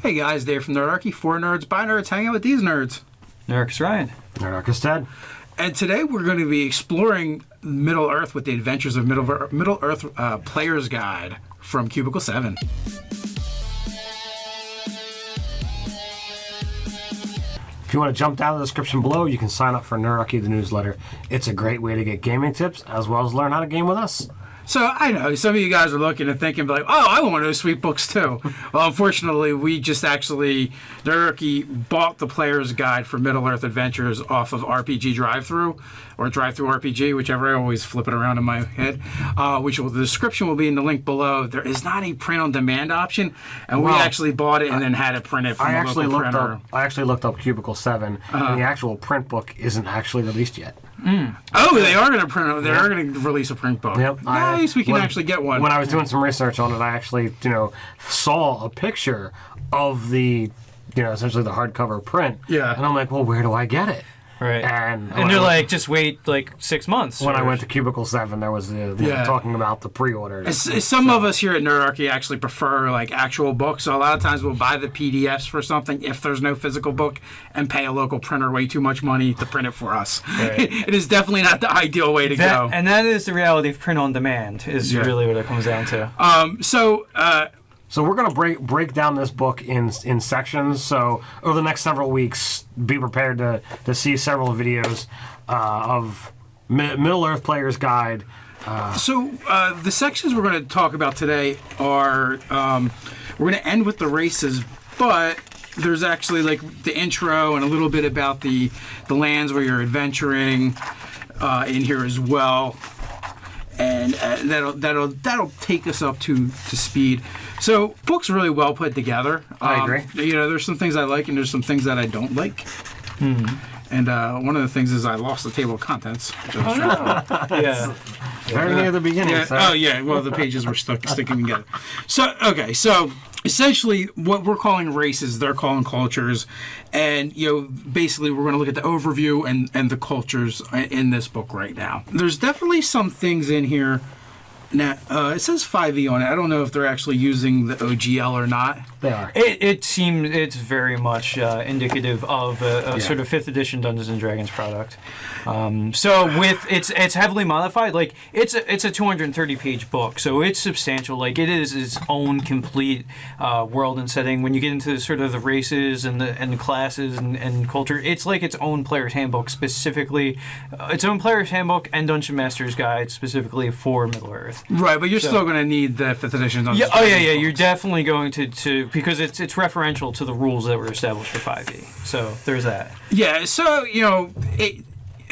Hey guys, Dave from Nerdarchy, for nerds, by nerds, hanging out with these nerds. Nerdarchy's Ryan. Nerdarchy's Ted. And today we're going to be exploring Middle Earth with the Adventures of Middle Earth Player's Guide from Cubicle 7. If you want to jump down to the description below, you can sign up for Nerdarchy, the newsletter. It's a great way to get gaming tips, as well as learn how to game with us. So I know some of you guys are looking and thinking like, oh, I want those sweet books too. Well, unfortunately, we just actually, Nerdarchy bought the Player's Guide for Middle Earth Adventures off of RPG Drive-Thru, or Drive-Thru RPG, whichever. I always flip it around in my head. The description will be in the link below. There is not a print-on-demand option, and we actually bought it and then had it printed from a local printer. I actually looked up Cubicle 7, and the actual print book isn't actually released yet. Oh, they are going to print. They are going to release a print book. Yep. Nice. We can actually get one. When I was doing some research on it, I actually, saw a picture of the, essentially the hardcover print. Yeah. And I'm like, well, where do I get it? Right. And they're like, just wait like 6 months. When I went to Cubicle 7, there was talking about the pre-orders. Some of us here at Nerdarchy actually prefer like actual books. So a lot of times we'll buy the PDFs for something if there's no physical book and pay a local printer way too much money to print it for us. Right. It is definitely not the ideal way to go. And that is the reality of print on demand is really what it comes down to. So we're going to break down this book in sections. So over the next several weeks, be prepared to see several videos of Middle Earth Player's Guide. The sections we're going to talk about today are, we're going to end with the races, but there's actually like the intro and a little bit about the lands where you're adventuring in here as well. And that'll take us up to speed. So, book's really well put together. I agree. There's some things I like and there's some things that I don't like. And one of the things is I lost the table of contents. Yeah. Very near the beginning. Yeah. Oh, yeah. Well, the pages were sticking together. So, essentially, what we're calling races, they're calling cultures. And, basically, we're going to look at the overview and the cultures in this book right now. There's definitely some things in here. Now, it says 5e on it. I don't know if they're actually using the OGL or not. They are. It seems it's very much indicative of a sort of 5th edition Dungeons and Dragons product. So with it's heavily modified. Like it's a 230-page book, so it's substantial. Like it is its own complete world and setting. When you get into sort of the races and the classes and culture, it's like its own player's handbook specifically, its own player's handbook and Dungeon Master's Guide specifically for Middle Earth. Right, but you're still going to need the 5th edition Dungeons. Yeah. Oh yeah. You're definitely going to because it's referential to the rules that were established for 5e. So there's that. Yeah. So it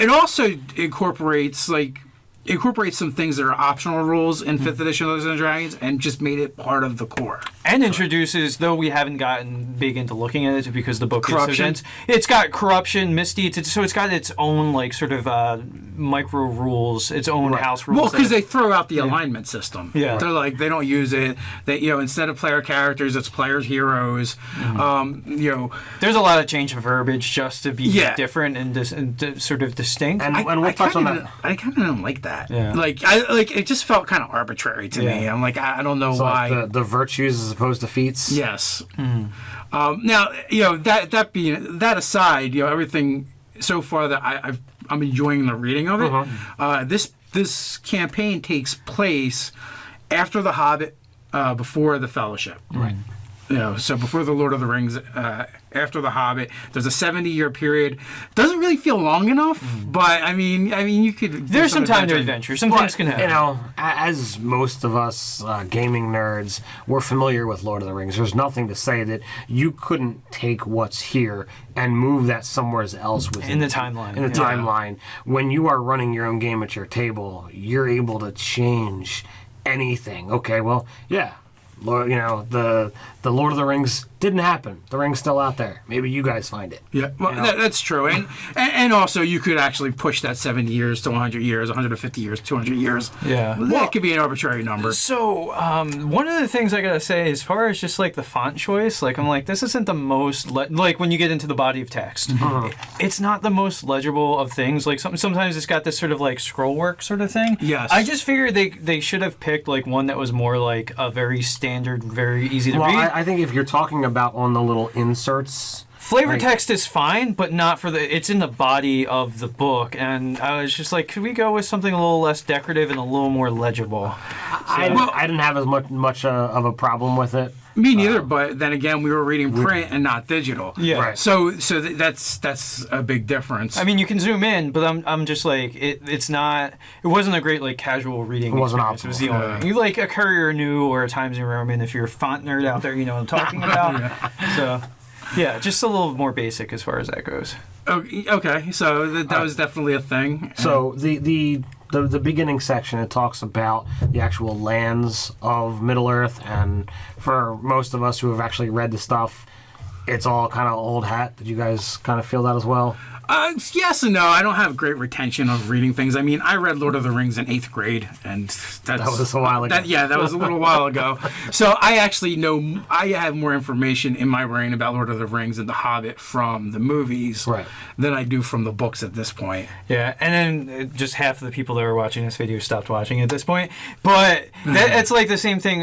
also incorporates some things that are optional rules in 5th edition Dungeons and Dragons and just made it part of the core. And introduces, though we haven't gotten big into looking at it because the book is so dense, it's got corruption, misdeeds, so it's got its own sort of micro rules, its own house rules. Well, because they throw out the alignment system. Yeah. They're like, they don't use it. They, instead of player characters, it's players heroes. There's a lot of change of verbiage just to be different and sort of distinct. And we'll touch on that. I kind of don't like that. Yeah. It just felt kind of arbitrary to me. I'm like, I don't know why. Like the virtues as opposed to feats. Yes. Now, that aside, everything so far that I'm enjoying the reading of it. This campaign takes place after the Hobbit, before the Fellowship. Right. So before the Lord of the Rings, after the Hobbit, there's a 70-year period. Doesn't really feel long enough, but I mean, you could. There's some time to adventure. Some things can happen. As most of us gaming nerds, we're familiar with Lord of the Rings. There's nothing to say that you couldn't take what's here and move that somewhere else in the timeline. In the timeline, when you are running your own game at your table, you're able to change anything. Okay, well, yeah. The Lord of the Rings didn't happen. The ring's still out there. Maybe you guys find it. Yeah, well, that's true. And also you could actually push that 70 years to 100 years, 150 years, 200 years. Yeah. Well, that could be an arbitrary number. So, one of the things I gotta say, as far as just the font choice, I'm like, this isn't the most, when you get into the body of text, it's not the most legible of things. Sometimes it's got this sort of scroll work sort of thing. Yes. I just figured they should have picked one that was more a very standard, very easy to read. I think if you're talking about on the little inserts. Flavor text is fine, but not for the. It's in the body of the book, and I was just like, could we go with something a little less decorative and a little more legible? I didn't have as much of a problem with it. Me neither, but then again, we were reading print and not digital. Yeah. Right. So that's a big difference. I mean, you can zoom in, but I'm just like it's not. It wasn't a great like casual reading. It wasn't experience. It was the optimal. only. You like a Courier New or a Times New Roman if you're a font nerd out there, you know what I'm talking about. So. Yeah, just a little more basic as far as that goes. Okay, so that was definitely a thing. So the beginning section, it talks about the actual lands of Middle-earth, and for most of us who have actually read the stuff, it's all kind of old hat. Did you guys kind of feel that as well? Yes and no. I don't have great retention of reading things. I mean, I read Lord of the Rings in 8th grade, and that was a while ago. That was a little while ago. So I actually know, I have more information in my brain about Lord of the Rings and The Hobbit from the movies than I do from the books at this point. Yeah, and then just half of the people that were watching this video stopped watching at this point. But it's like the same thing.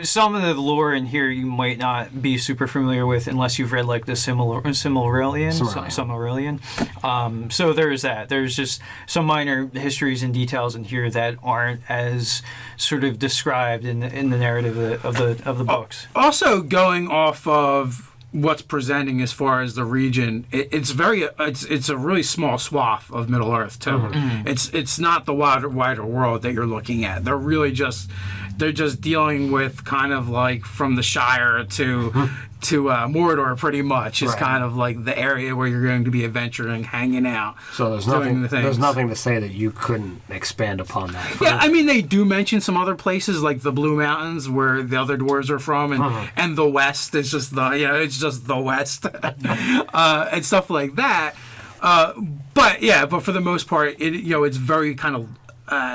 Some of the lore in here you might not be super familiar with unless you've read like the Silmarillion. So there's that. There's just some minor histories and details in here that aren't as sort of described in the narrative of the books. Also, going off of what's presenting as far as the region, it's a really small swath of Middle Earth too. Mm-hmm. It's not the wider world that you're looking at. They're just dealing with kind of like from the Shire to Mordor, pretty much is kind of like the area where you're going to be adventuring, hanging out. So there's nothing to say that you couldn't expand upon that. Yeah, I mean they do mention some other places like the Blue Mountains where the other dwarves are from, and the West is just the West and stuff like that. But for the most part, it's very kind of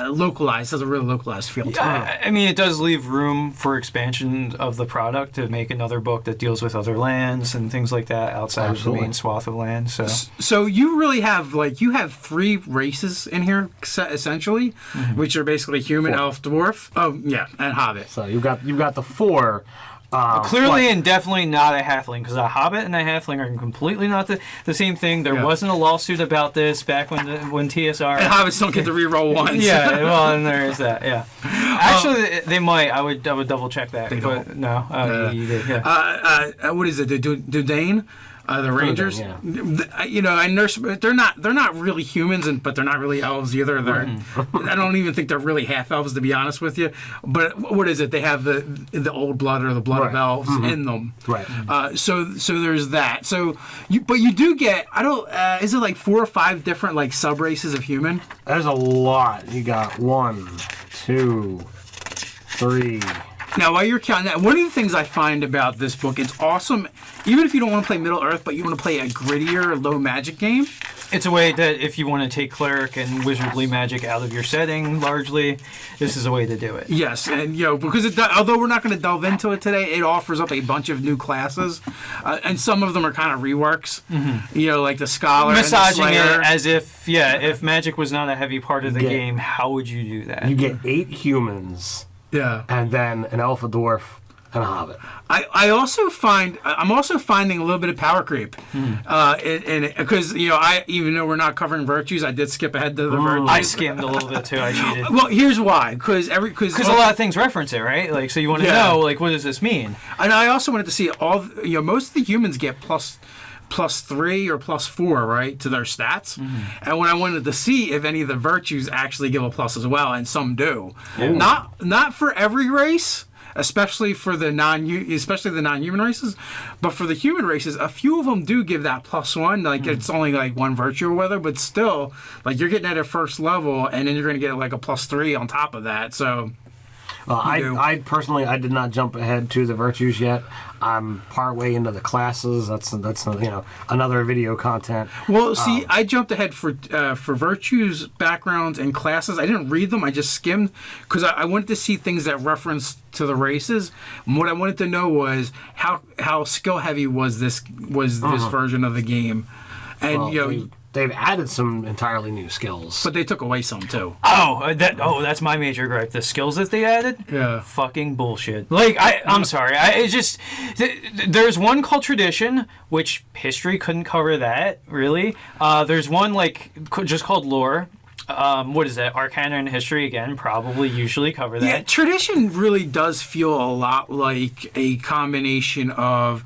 localized, has a really localized feel to it. I mean, it does leave room for expansion of the product to make another book that deals with other lands and things like that outside of the main swath of land. So you really have you have 3 races in here essentially, which are basically human, elf, dwarf. Oh yeah, and hobbit. So you've got the 4. Clearly and definitely not a halfling, because a hobbit and a halfling are completely not the same thing. There wasn't a lawsuit about this back when TSR... And hobbits don't get to reroll once. Yeah, well, and there is that, yeah. Actually, they might. I would double check that. They but don't. No, you did, yeah. What is it, the Dudane? The Rangers, they're not really humans, but they're not really elves either. I don't even think they're really half elves, to be honest with you. But what is it? They have the old blood or the blood of elves in them. Right. So there's that. So you do get is it like 4 or 5 different like sub races of human? There's a lot. You got 1, 2, 3. Now, while you're counting that, one of the things I find about this book, it's awesome, even if you don't want to play Middle Earth, but you want to play a grittier, low magic game. It's a way that if you want to take cleric and wizardly magic out of your setting, largely, this is a way to do it. Yes, and because although we're not going to delve into it today, it offers up a bunch of new classes, and some of them are kind of reworks. Like the scholar, massaging and the Slayer. It as if magic was not a heavy part of the game, how would you do that? You get 8 humans. Yeah, and then an elf, a dwarf, and a hobbit. I'm also finding a little bit of power creep, because even though we're not covering virtues, I did skip ahead to the virtues. I skimmed a little bit too. I cheated. Well, here's why. Because a lot of things reference it, right? Like, so you want to know, like, what does this mean? And I also wanted to see most of the humans get plus 3 or plus 4, right, to their stats. And when I wanted to see if any of the virtues actually give a plus as well, and some do. Not for every race, especially the non-human races, but for the human races, a few of them do give that +1. Like it's only like 1 virtue or whatever, but still, like you're getting at a first level, and then you're going to get like a +3 on top of that. So. I personally did not jump ahead to the virtues yet. I'm partway into the classes. That's another video content. Well, see, I jumped ahead for virtues, backgrounds, and classes. I didn't read them. I just skimmed because I wanted to see things that referenced to the races. And what I wanted to know was how skill heavy was this version of the game, and they've added some entirely new skills. But they took away some too. That's my major gripe. The skills that they added, fucking bullshit. Like I'm sorry, it's just there's one called tradition, which history couldn't cover that really. There's one just called lore. What is that? Arcana and history again, probably usually cover that. Yeah, tradition really does feel a lot like a combination of.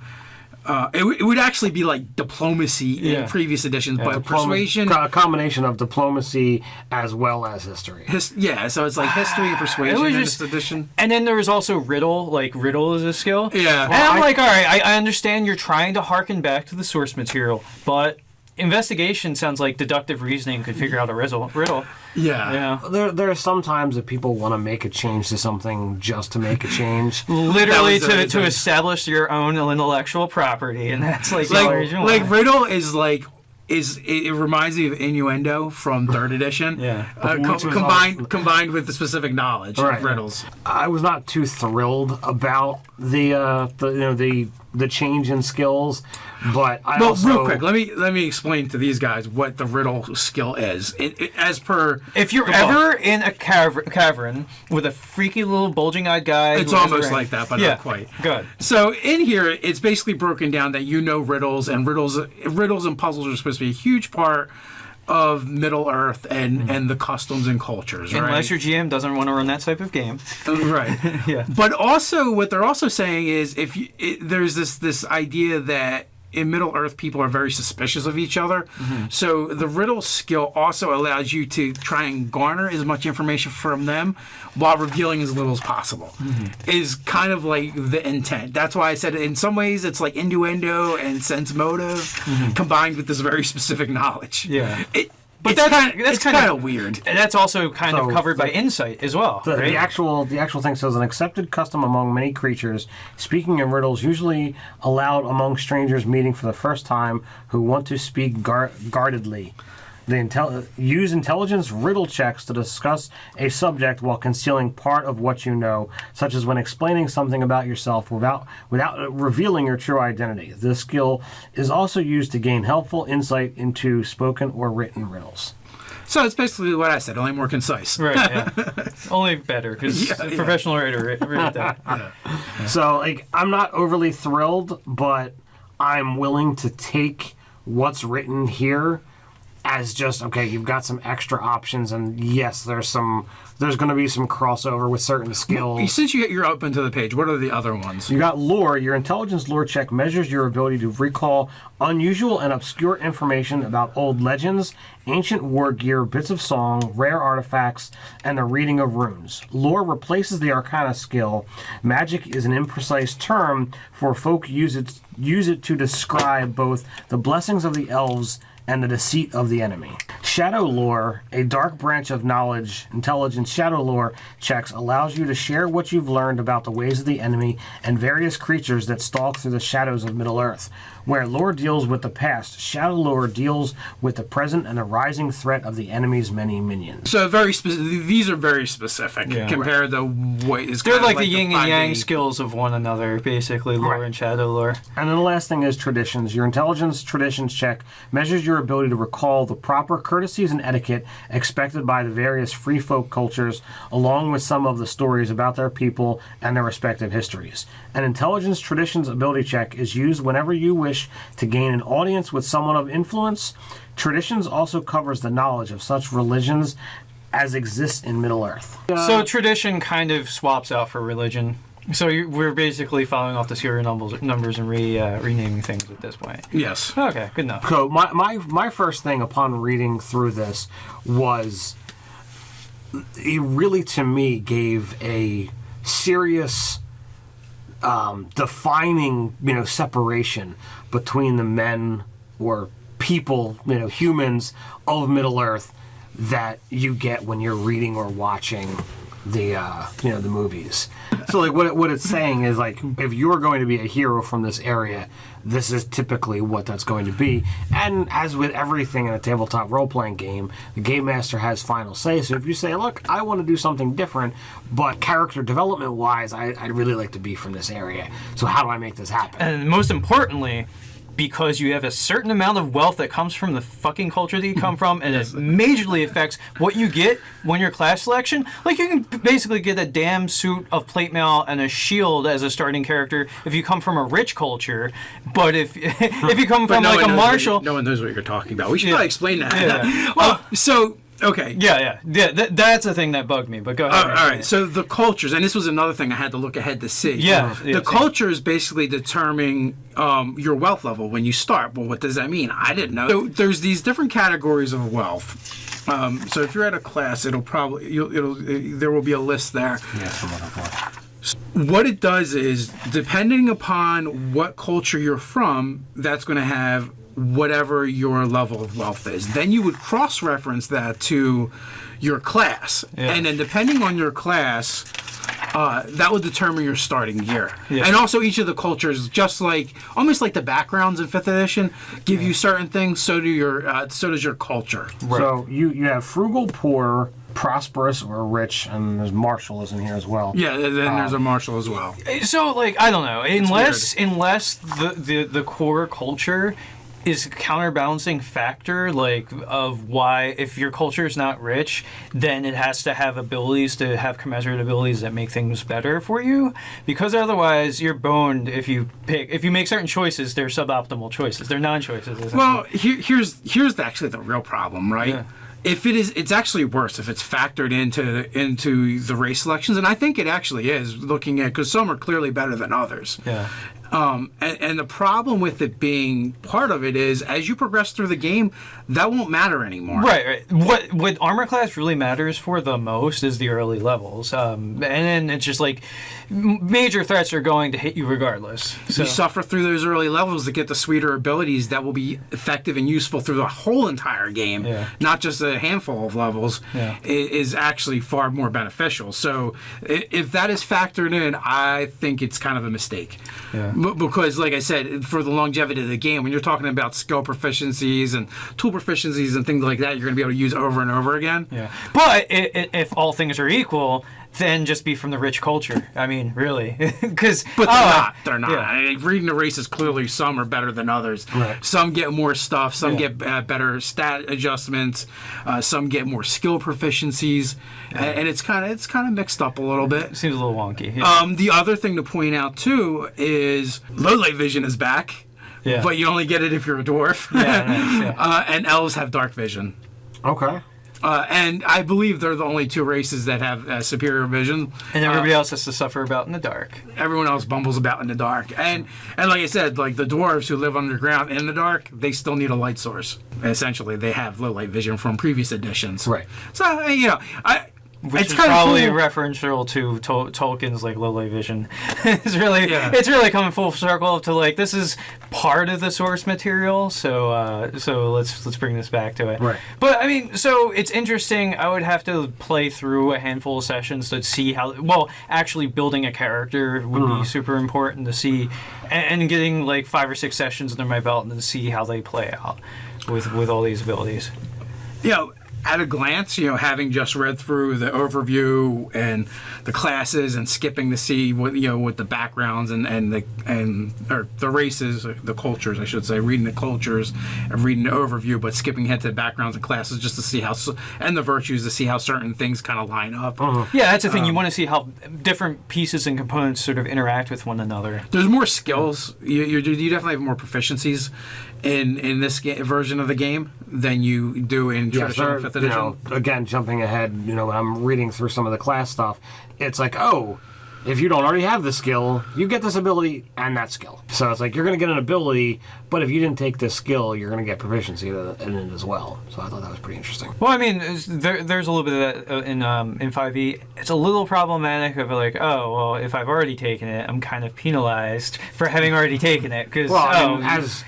It would actually be like diplomacy in previous editions, but persuasion. A combination of diplomacy as well as history. So it's like history and persuasion in this edition. And then there was also riddle. Like riddle is a skill. Yeah. And I'm like, all right, I understand you're trying to harken back to the source material, but investigation sounds like deductive reasoning could figure out a riddle. Yeah. There are some times that people want to make a change to something just to make a change. Literally to establish your own intellectual property, and that's like riddle is like. It reminds me of innuendo from 3rd edition. Combined with the specific knowledge of riddles. I was not too thrilled about the change in skills, but real quick, let me explain to these guys what the riddle skill is. As per, if you're ever in a cavern with a freaky little bulging-eyed guy, it's almost like that, but not quite. Good. So in here, it's basically broken down that riddles and puzzles are supposed to be a huge part of Middle Earth and the customs and cultures, right? Unless your GM doesn't want to run that type of game. Right. Yeah. But also, what they're also saying is there's this idea that in Middle Earth, people are very suspicious of each other. Mm-hmm. So the riddle skill also allows you to try and garner as much information from them while revealing as little as possible. Mm-hmm. Is kind of like the intent. That's why I said in some ways it's like innuendo and sense motive combined with this very specific knowledge. Yeah. But that's kind of weird. And that's also kind of covered by insight as well. Right? The actual thing says an accepted custom among many creatures. Speaking in riddles usually allowed among strangers meeting for the first time who want to speak guardedly. Use intelligence riddle checks to discuss a subject while concealing part of what you know, such as when explaining something about yourself without revealing your true identity. This skill is also used to gain helpful insight into spoken or written riddles. So it's basically what I said, only more concise. Right, yeah. Only better, because a professional writer wrote that. Yeah. So, I'm not overly thrilled, but I'm willing to take what's written here as just, okay, you've got some extra options, and yes, there's going to be some crossover with certain skills. Since you're open to the page, what are the other ones? You got lore. Your intelligence lore check measures your ability to recall unusual and obscure information about old legends, ancient war gear, bits of song, rare artifacts, and the reading of runes. Lore replaces the Arcana skill. Magic is an imprecise term for folk use it to describe both the blessings of the elves and the deceit of the enemy. Shadow lore, a dark branch of knowledge, intelligence shadow lore checks allows you to share what you've learned about the ways of the enemy and various creatures that stalk through the shadows of Middle-earth. Where lore deals with the past, shadow lore deals with the present and the rising threat of the enemy's many minions. So these are very specific compared to what is they're kind like of the yin and yang skills of one another, basically, lore and shadow lore. And then the last thing is traditions. Your intelligence traditions check measures your ability to recall the proper courtesies and etiquette expected by the various free folk cultures, along with some of the stories about their people and their respective histories. An intelligence traditions ability check is used whenever you wish to gain an audience with someone of influence. Traditions also covers the knowledge of such religions as exists in Middle-earth. So tradition kind of swaps out for religion. So we're basically following off the serial numbers and renaming things at this point. Yes. Okay, good enough. So my first thing upon reading through this was it really, to me, gave a serious defining, separation between the men or people, humans of Middle-earth that you get when you're reading or watching the movies. So what it's saying is if you're going to be a hero from this area, this is typically what that's going to be. And as with everything in a tabletop role-playing game, the game master has final say. So if you say, look, I want to do something different, but character development-wise, I'd really like to be from this area. So how do I make this happen? And most importantly, because you have a certain amount of wealth that comes from the fucking culture that you come from, and it majorly affects what you get when your class selection. Like, you can basically get a damn suit of plate mail and a shield as a starting character if you come from a rich culture, but if you come from like a martial... No one knows what you're talking about. We should probably explain that. Yeah. Well, so... Okay. Yeah. That's the thing that bugged me. But go ahead. All right. So the cultures, and this was another thing I had to look ahead to see. Yeah. The cultures basically determine your wealth level when you start. Well, what does that mean? I didn't know. So there's these different categories of wealth. So if you're at a class, there will be a list there. Yeah. What it does is, depending upon what culture you're from, that's going to have whatever your level of wealth is. Then you would cross-reference that to your class. Yeah. And then depending on your class, that would determine your starting year. Yeah. And also each of the cultures, just like, almost like the backgrounds in 5th edition, give you certain things, so does your culture. Right. So you have frugal, poor, prosperous, or rich, and there's martial is in here as well. Yeah, then there's a martial as well. So, like, I don't know. Unless the core culture is a counterbalancing factor, like, of why, if your culture is not rich, then it has to have abilities, to have commensurate abilities that make things better for you, because otherwise you're boned if you make certain choices. They're suboptimal choices, they're non-choices. Well, here's actually the real problem, right? Yeah. If it's actually worse if it's factored into the race selections, and I think it actually is, looking at, because some are clearly better than others. Yeah. And the problem with it being part of it is, as you progress through the game, that won't matter anymore. Right. What armor class really matters for the most is the early levels, and then it's just like major threats are going to hit you regardless. So You suffer through those early levels to get the sweeter abilities that will be effective and useful through the whole entire game, not just a handful of levels, is actually far more beneficial. So if that is factored in, I think it's kind of a mistake. Yeah. Because, like I said, for the longevity of the game, when you're talking about skill proficiencies and tool proficiencies and things like that, you're going to be able to use over and over again. Yeah. But if all things are equal, then just be from the rich culture. I mean, really. But they're not. Yeah. I mean, reading the races, clearly some are better than others. Right. Some get more stuff. Some get better stat adjustments. Some get more skill proficiencies. And it's kind of mixed up a little bit. It seems a little wonky. Yeah. The other thing to point out, too, is low light vision is back. Yeah. But you only get it if you're a dwarf. Yeah, nice, yeah. And elves have dark vision. Okay. And I believe they're the only two races that have superior vision. And everybody else has to suffer about in the dark. Everyone else bumbles about in the dark. And like I said, like the dwarves who live underground in the dark, they still need a light source. Essentially, they have low light vision from previous editions. Right. So, Which it's is kind of probably cool. referential to Tolkien's like low light vision. It's really coming full circle to like, this is part of the source material, so let's bring this back to it. Right. But I mean, so it's interesting. I would have to play through a handful of sessions to see how. Well, actually building a character would be super important to see, and getting like 5 or 6 sessions under my belt and to see how they play out with all these abilities. At a glance, having just read through the overview and the classes and skipping to see what with the backgrounds and the races, the cultures, I should say, reading the cultures and reading the overview, but skipping ahead to the backgrounds and classes just to see how, and the virtues, to see how certain things kind of line up. Yeah, that's the thing. You want to see how different pieces and components sort of interact with one another. There's more skills. You definitely have more proficiencies in this version of the game than you do in traditional 5th edition. Again, jumping ahead, when I'm reading through some of the class stuff, it's like, if you don't already have the skill, you get this ability and that skill. So it's like, you're going to get an ability, but if you didn't take this skill, you're going to get proficiency in it as well. So I thought that was pretty interesting. Well, I mean, there's a little bit of that in 5e. It's a little problematic of like, if I've already taken it, I'm kind of penalized for having already taken it. Because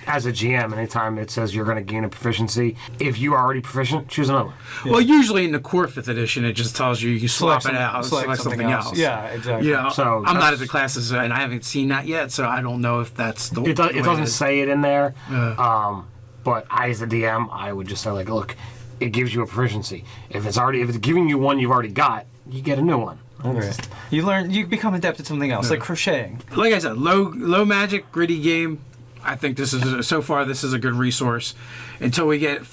as a GM, anytime it says you're going to gain a proficiency, if you are already proficient, choose another one. Yeah. Well, usually in the core 5th edition, it just tells you swap it out, select something else. Yeah, exactly. So I'm not at the classes, and I haven't seen that yet, so I don't know if that's the. It doesn't say it in there, but I, as the DM, I would just say like, look, it gives you a proficiency. If it's giving you one you've already got, you get a new one. Okay. You become adept at something else, like crocheting. Like I said, low magic, gritty game. I think this is so far. This is a good resource. Until we get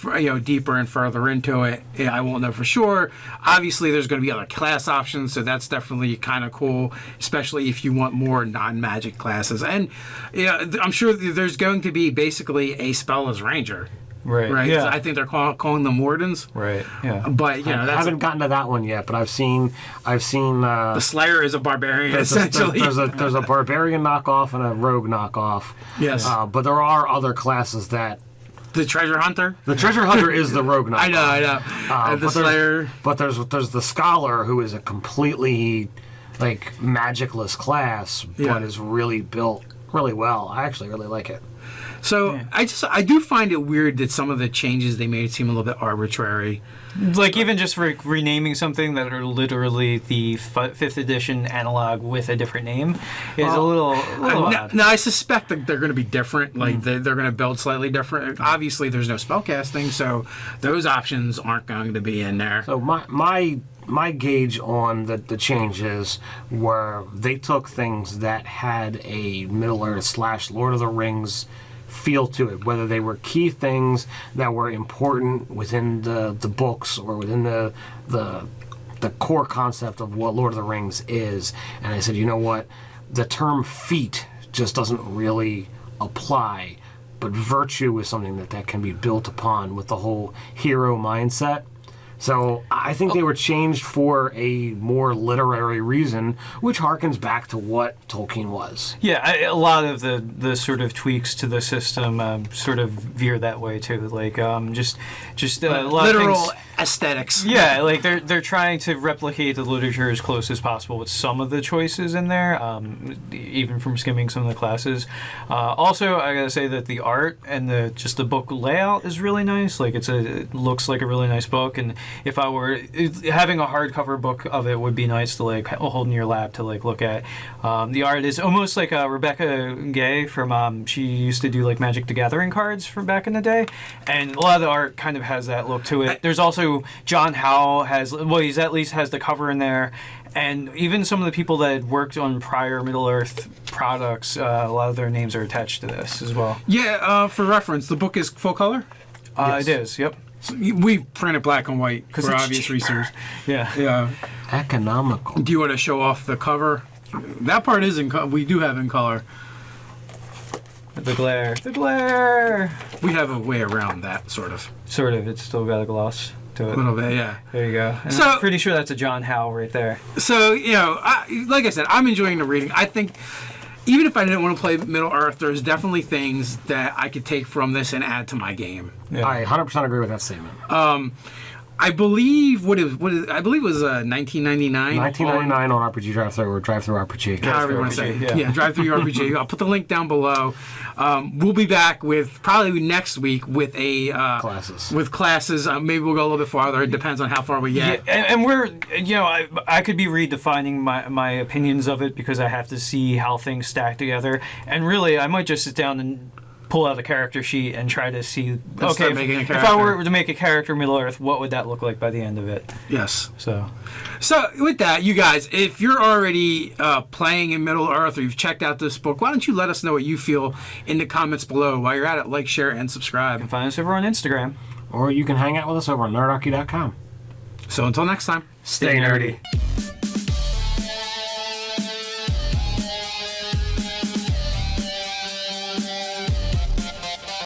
deeper and further into it, I won't know for sure. Obviously, there's going to be other class options, so that's definitely kind of cool, especially if you want more non-magic classes. And I'm sure there's going to be basically a spellless ranger. Right. Yeah. I think they're calling them wardens. Right. Yeah. But I haven't gotten to that one yet, but I've seen. The Slayer is a barbarian essentially. There's a barbarian knockoff and a rogue knockoff. Yes. But there are other classes that. The treasure hunter. The treasure hunter is the rogue knockoff. I know. The Slayer. But there's the scholar who is a completely magicless class, but is really built really well. I actually really like it. So I do find it weird that some of the changes they made seem a little bit arbitrary. Like even just renaming something that are literally the 5th edition analog with a different name is a little odd. Now I suspect that they're going to be different. Like they're going to build slightly different. Obviously, there's no spellcasting, so those options aren't going to be in there. So my gauge on the changes were they took things that had a Middle-earth / Lord of the Rings feel to it, whether they were key things that were important within the books or within the core concept of what Lord of the Rings is. And I said, you know what, the term feat just doesn't really apply, but virtue is something that can be built upon with the whole hero mindset. So I think they were changed for a more literary reason, which harkens back to what Tolkien was. Yeah, a lot of the sort of tweaks to the system sort of veer that way too. Like just a lot literal of things, aesthetics. Yeah, like they're trying to replicate the literature as close as possible with some of the choices in there, even from skimming some of the classes. Also, I gotta say that the art and the book layout is really nice. Like it looks like a really nice book, and if I were having a hardcover book of it would be nice to hold in your lap to look at. The art is almost like Rebecca Gay from she used to do Magic the Gathering cards from back in the day, and a lot of the art kind of has that look to it. There's also John Howe he's at least has the cover in there, and even some of the people that had worked on prior Middle-earth products, a lot of their names are attached to this as well. Yeah, for reference, the book is full color? Yes. It is, yep. So we printed black and white for obvious cheaper. reasons. Yeah. Economical. Do you want to show off the cover? That part is we do have in color. The glare. We have a way around that, sort of. It's still got a gloss to it. A little bit, yeah. There you go. And So- I'm pretty sure that's a John Howe right there. So, like I said, I'm enjoying the reading. I think even if I didn't want to play Middle-earth, there's definitely things that I could take from this and add to my game. Yeah. I 100% agree with that statement. I believe it was 1999. 1999 on RPG Drive-Thru or Drive-Thru RPG. However you want to say it. Yeah. Yeah, Drive Through Your RPG. I'll put the link down below. We'll be back with probably next week with Classes. With classes. Maybe we'll go a little bit farther. It depends on how far we get. Yeah, and we're, I could be redefining my opinions of it because I have to see how things stack together. And really, I might just sit down and pull out a character sheet and try to see, start making a if I character. were to make a character Middle-earth, what would that look like by the end of it? Yes. So with that, you guys, if you're already playing in Middle-earth or you've checked out this book, why don't you let us know what you feel in the comments below. While you're at it, like, share, and subscribe. find us over on Instagram. Or you can hang out with us over on nerdarchy.com. So until next time, Stay nerdy.